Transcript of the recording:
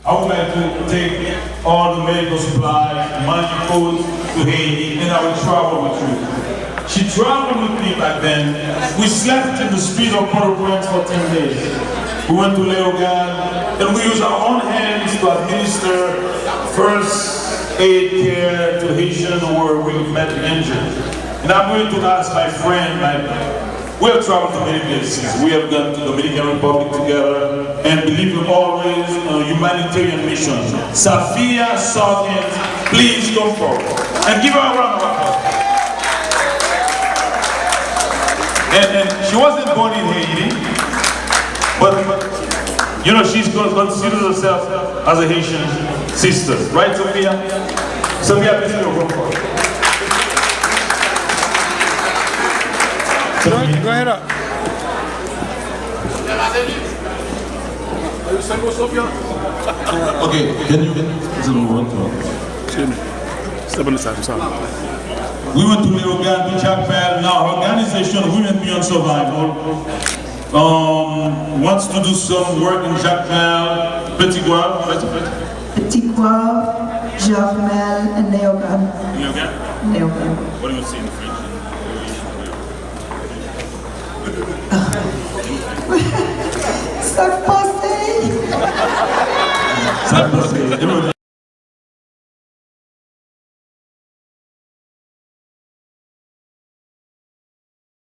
I would like to take all the medical supplies, money, food to Haiti, and I will travel with you. She traveled with me back then. We slept in the street of Port-au-Prince for 10 days. We went to Léogâne, and we used our own hands to administer first aid care to Haitians who were really badly injured. And I'm going to ask my friend, we have traveled to many places. We have gone to the Dominican Republic together, and believe me, always a humanitarian mission. Safia Sawkins, please come forward. And give her a round of applause. And she wasn't born in Haiti, but you know, she's considers herself as a Haitian sister. Right, Sophia? Sophia, please give her a round of applause. Go ahead up. Okay, can you Step on the side, I'm sorry. We went to Léogâne, to Jacmel. Now, our organization, Women Beyond Survival, wants to do some work in Jacmel, Petit Goâve, Petit Goâve, Jacmel, and Léogâne. Léogâne. What do you see in French? Ça passé. Ça,